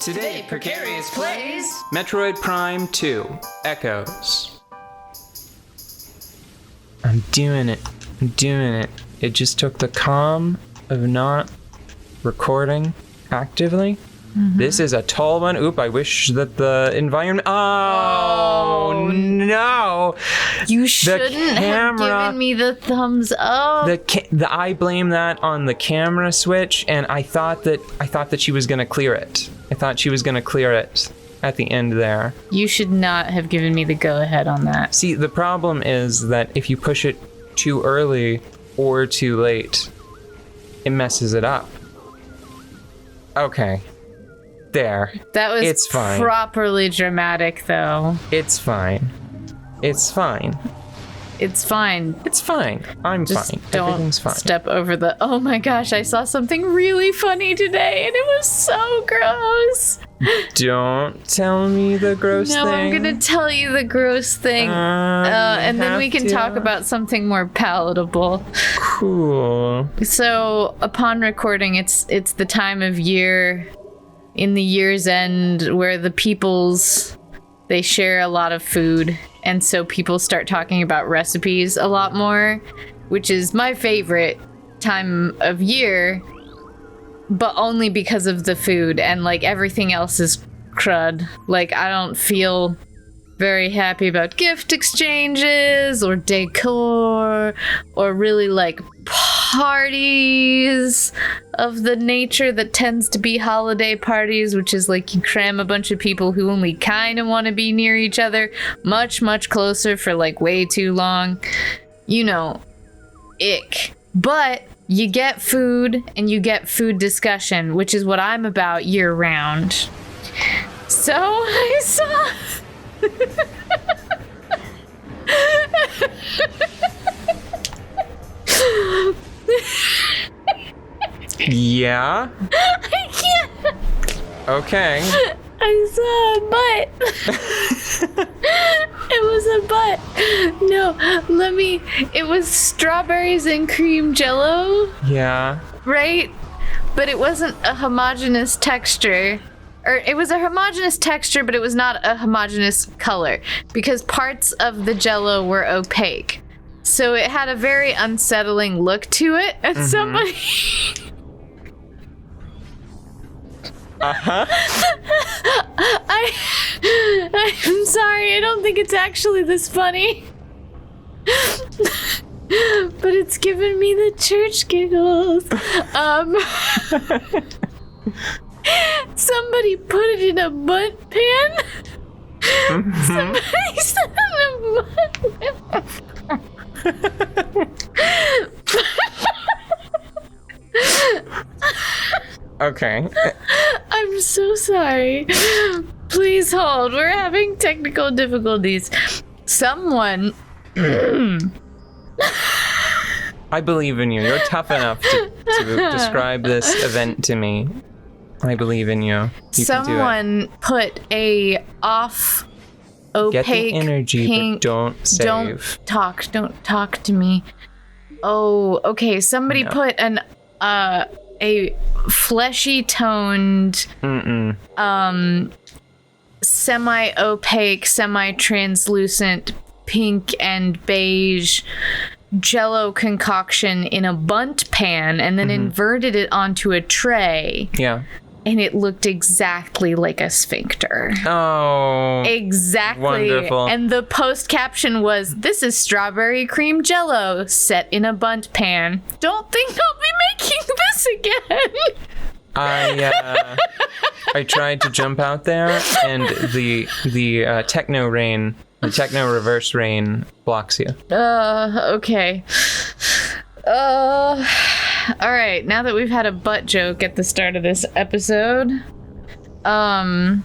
Today, Precarious plays Metroid Prime 2 Echoes. I'm doing it. It just took the calm of not recording actively. Mm-hmm. This is a tall one. Oop, I wish that the environment... Oh, no! You shouldn't have given me the thumbs up. I blame that on the camera switch, and I thought that she was going to clear it. I thought she was going to clear it at the end there. You should not have given me the go-ahead on that. See, the problem is that if you push it too early or too late, it messes it up. Okay. There. That was it's fine. Properly dramatic, though. It's fine. It's fine. I'm Just fine. Don't Everything's fine. Step over the, oh my gosh, I saw something really funny today and it was so gross. Don't tell me the gross thing. No, I'm gonna tell you the gross thing. And then we can talk about something more palatable. Cool. So upon recording, it's the time of year in the year's end where the peoples, they share a lot of food. And so people start talking about recipes a lot more, which is my favorite time of year, but only because of the food, and like everything else is crud. Like I don't feel very happy about gift exchanges or decor or really like parties of the nature that tends to be holiday parties, which is like you cram a bunch of people who only kind of want to be near each other much closer for like way too long. You know, ick. But you get food and you get food discussion, which is what I'm about year round. So I saw Yeah? I can't. Okay. I saw a butt. It was a butt. No, it was strawberries and cream jello. Yeah. Right? But it wasn't a homogeneous texture. Or it was a homogeneous texture, but it was not a homogeneous color. Because parts of the jello were opaque. So it had a very unsettling look to it. And somebody... Uh-huh. I'm sorry, I don't think it's actually this funny. But it's giving me the church giggles. Somebody put it in a butt pan. Somebody said in a Okay. I'm so sorry. Please hold. We're having technical difficulties. Someone... I believe in you. You're tough enough to describe this event to me. I believe in you. Someone put a off opaque Get the energy, pink... but don't save. Don't talk to me. Oh, okay. Somebody put an a fleshy toned semi-opaque, semi-translucent pink and beige jello concoction in a bunt pan and then inverted it onto a tray. Yeah. And it looked exactly like a sphincter. Oh. Exactly. Wonderful. And the post caption was, "This is strawberry cream jello set in a bunt pan. Don't think I'll be making this again." I tried to jump out there, and the techno rain, the techno reverse rain blocks you. Okay. All right, now that we've had a butt joke at the start of this episode, I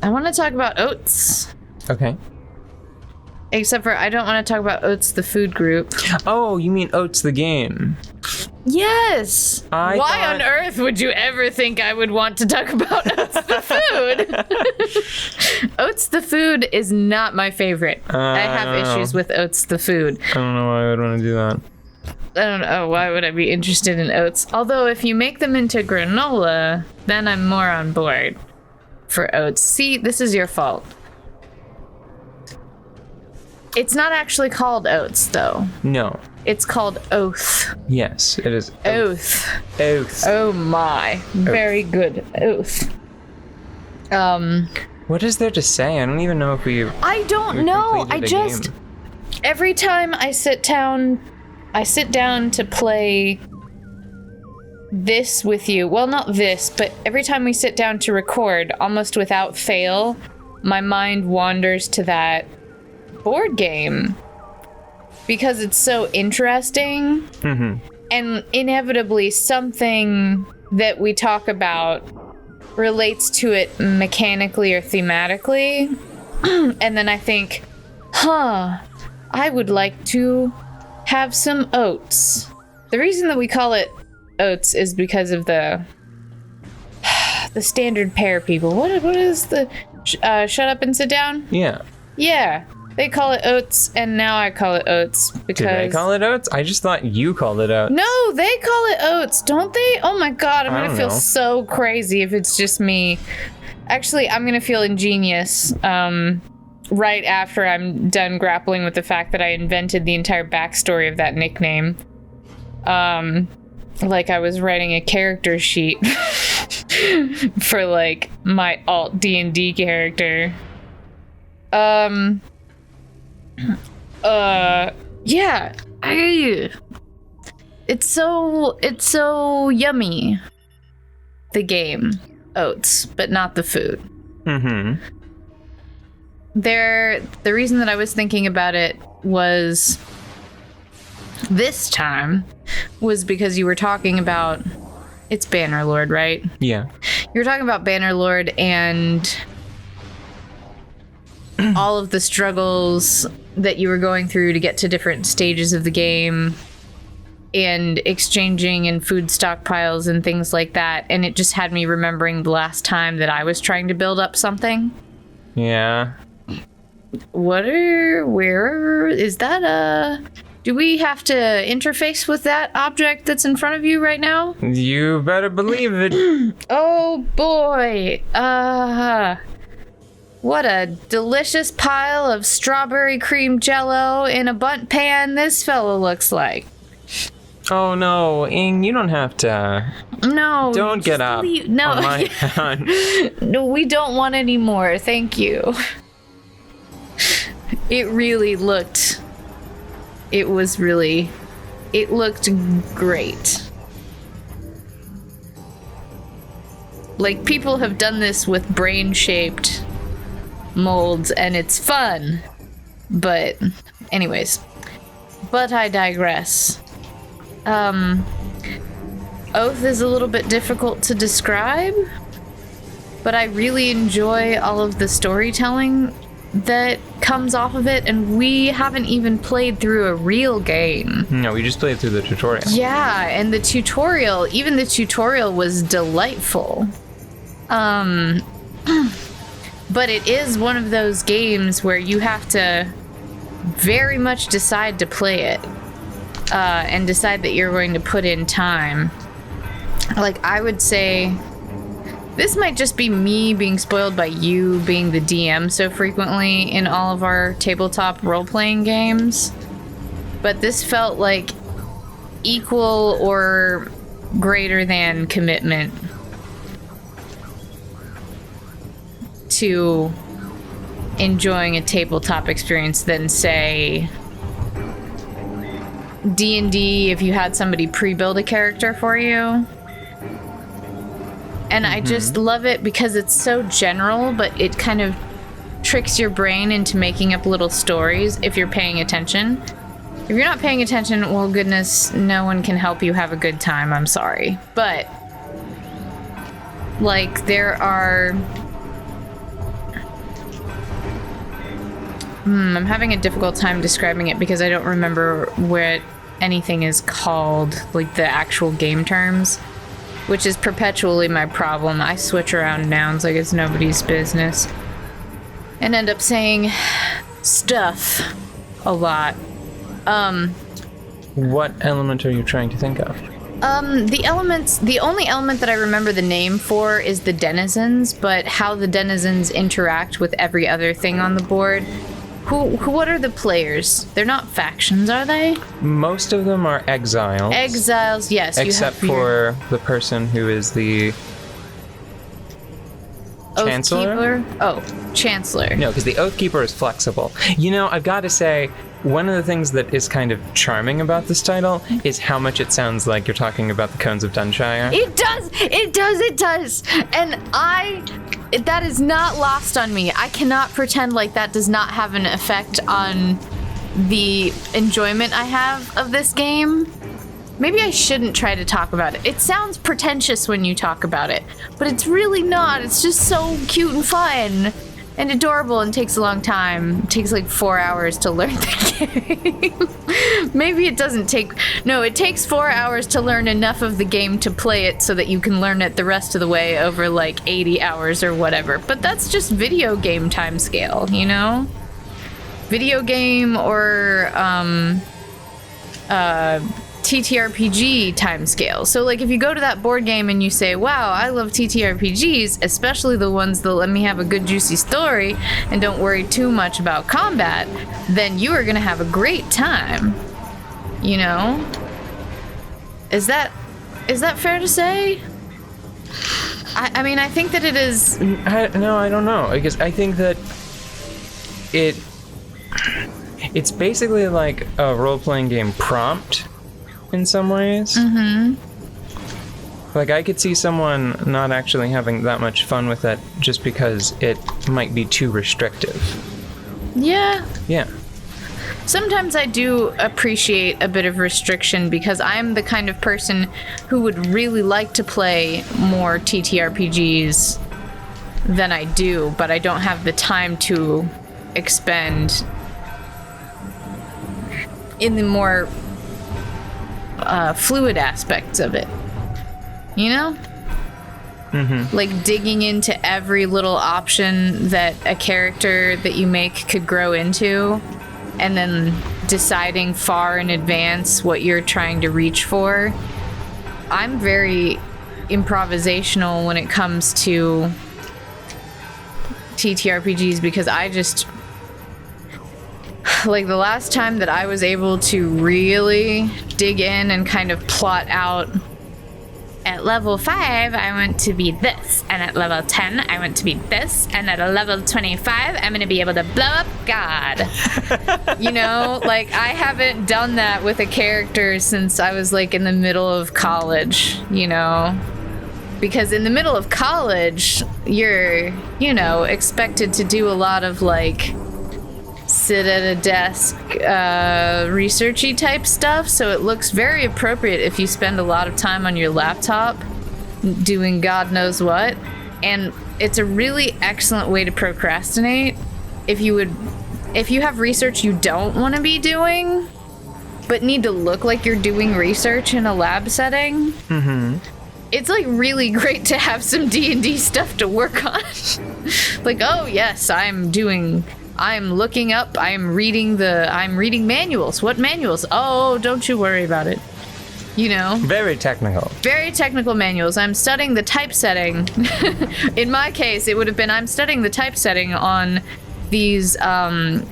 want to talk about Oats. Okay. Except for I don't want to talk about Oats the food group. Oh, you mean Oats the game? Yes! Why on earth would you ever think I would want to talk about Oats the food? Oats the food is not my favorite. I have issues with Oats the food. I don't know why I would want to do that. I don't know, why would I be interested in oats? Although if you make them into granola, then I'm more on board. for Oats. See, this is your fault. It's not actually called Oats, though. No. It's called Oath. Yes, it is. Oath. Oath. Oh my. Very good. Oath. What is there to say? I don't even know if we. I don't know. I just. Game. Every time I sit down to play this with you. Well, not this, but every time we sit down to record, almost without fail, my mind wanders to that board game because it's so interesting. Mm-hmm. And inevitably something that we talk about relates to it mechanically or thematically. And then I think, I would like to have some oats. The reason that we call it Oats is because of the standard pair people. What is the shut up and sit down? Yeah. Yeah. They call it Oats, and now I call it Oats because... Did they call it Oats? I just thought you called it Oats. No, they call it Oats, don't they? Oh my god, I'm I gonna don't feel know. so crazy if it's just me. Actually, I'm gonna feel ingenious right after I'm done grappling with the fact that I invented the entire backstory of that nickname. Like I was writing a character sheet for like my alt D&D character. Yeah. It's so yummy. The game, Oats, but not the food. Mm-hmm. The reason that I was thinking about it was this time was because you were talking about it's Bannerlord, right? Yeah. You were talking about Bannerlord and all of the struggles that you were going through to get to different stages of the game and exchanging and food stockpiles and things like that. And it just had me remembering the last time that I was trying to build up something. Yeah. Where is that do we have to interface with that object that's in front of you right now? You better believe it. Oh boy. What a delicious pile of strawberry cream jello in a bunt pan this fella looks like. Oh no, Ing, you don't have to. No. Don't get just up. No. On my hand. No, we don't want any more. Thank you. It really looked... It looked great. Like, people have done this with brain-shaped molds, and it's fun. But, anyways. But I digress. Oath is a little bit difficult to describe, but I really enjoy all of the storytelling that comes off of it, and we haven't even played through a real game. No, we just played through the tutorial. Yeah, and the tutorial was delightful. But it is one of those games where you have to very much decide to play it, and decide that you're going to put in time. Like, I would say this might just be me being spoiled by you being the DM so frequently in all of our tabletop role-playing games, but this felt like equal or greater than commitment to enjoying a tabletop experience than, say, D&D if you had somebody pre-build a character for you. And I just love it because it's so general, but it kind of tricks your brain into making up little stories if you're paying attention. If you're not paying attention, well, goodness, no one can help you have a good time. I'm sorry. But, like, there are... I'm having a difficult time describing it because I don't remember what anything is called, like the actual game terms, which is perpetually my problem. I switch around nouns like it's nobody's business and end up saying stuff a lot. What element are you trying to think of? The only element that I remember the name for is the denizens, but how the denizens interact with every other thing on the board. What are the players? They're not factions, are they? Most of them are exiles. Exiles, yes. Except for the person who is the Chancellor? Oathkeeper? Oh, Chancellor. No, because the Oathkeeper is flexible. You know, I've got to say, one of the things that is kind of charming about this title is how much it sounds like you're talking about the Cones of Dunshire. It does! And that is not lost on me. I cannot pretend like that does not have an effect on the enjoyment I have of this game. Maybe I shouldn't try to talk about it. It sounds pretentious when you talk about it, but it's really not. It's just so cute and fun and adorable and takes a long time. It takes like 4 hours to learn the game. Maybe it doesn't take... No, it takes 4 hours to learn enough of the game to play it so that you can learn it the rest of the way over like 80 hours or whatever. But that's just video game time scale, you know? Video game or TTRPG timescale. So like if you go to that board game and you say, wow, I love TTRPGs, especially the ones that let me have a good juicy story and don't worry too much about combat, then you are gonna have a great time. You know? Is that fair to say? I mean, I think that it is... No, I don't know. Because I think that it's basically like a role-playing game prompt in some ways. Mm-hmm. Like, I could see someone not actually having that much fun with it just because it might be too restrictive. Yeah. Yeah. Sometimes I do appreciate a bit of restriction because I'm the kind of person who would really like to play more TTRPGs than I do, but I don't have the time to expend in the more fluid aspects of it. You know? Mm-hmm. Like digging into every little option that a character that you make could grow into, and then deciding far in advance what you're trying to reach for. I'm very improvisational when it comes to TTRPGs because I just... Like the last time that I was able to really dig in and kind of plot out, at level 5 I want to be this, and at level 10 I want to be this, and at a level 25 I'm gonna be able to blow up God. You know, like I haven't done that with a character since I was like in the middle of college, you know? Because in the middle of college you're, you know, expected to do a lot of like sit at a desk, researchy type stuff, so it looks very appropriate if you spend a lot of time on your laptop doing God knows what. And it's a really excellent way to procrastinate if you have research you don't want to be doing, but need to look like you're doing research in a lab setting. Mm-hmm. It's like really great to have some D&D stuff to work on. Like, oh yes, I'm reading manuals. What manuals? Oh, don't you worry about it. You know? Very technical. Very technical manuals. I'm studying the typesetting. In my case, it would have been I'm studying the typesetting on these role-playing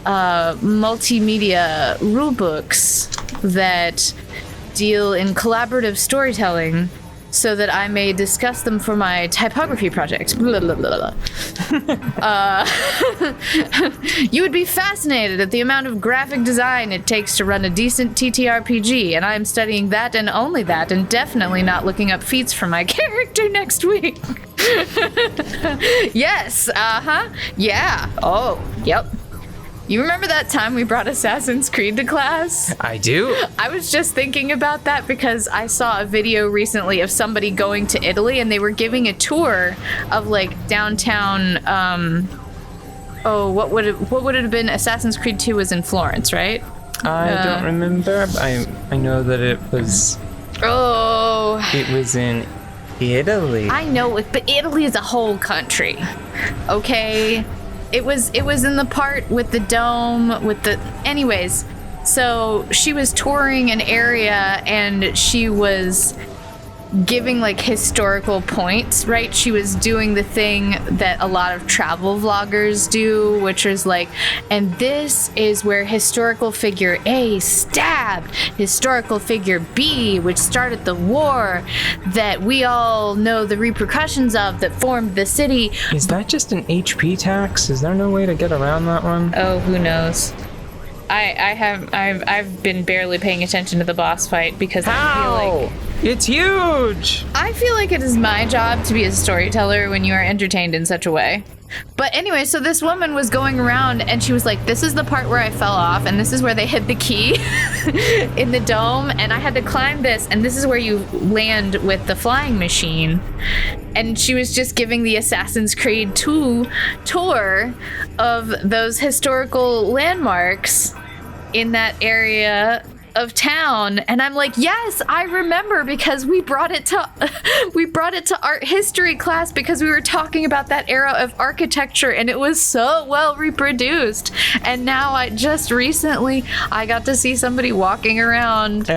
multimedia rulebooks that deal in collaborative storytelling, so that I may discuss them for my typography project. Blah, blah, blah, blah. You would be fascinated at the amount of graphic design it takes to run a decent TTRPG, and I'm studying that and only that, and definitely not looking up feats for my character next week. Yes, yeah, oh, yep. You remember that time we brought Assassin's Creed to class? I do. I was just thinking about that because I saw a video recently of somebody going to Italy and they were giving a tour of like downtown, what would it have been? Assassin's Creed 2 was in Florence, right? I don't remember. I know that it was... Oh. It was in Italy. I know, but Italy is a whole country. Okay? It was in the part with the dome, with the... Anyways, So she was touring an area and she was giving like historical points, right? She was doing the thing that a lot of travel vloggers do, which is like, and this is where historical figure A stabbed historical figure B, which started the war that we all know the repercussions of, that formed the city. Is that just an HP tax? Is there no way to get around that one? Oh, who knows? I've been barely paying attention to the boss fight because I feel like It's huge! I feel like it is my job to be a storyteller when you are entertained in such a way. But anyway, so this woman was going around and she was like, this is the part where I fell off and this is where they hid the key in the dome and I had to climb this and this is where you land with the flying machine. And she was just giving the Assassin's Creed 2 tour of those historical landmarks in that area of town, and I'm like, yes, I remember because we brought it to art history class because we were talking about that era of architecture and it was so well reproduced. And now I just recently got to see somebody walking around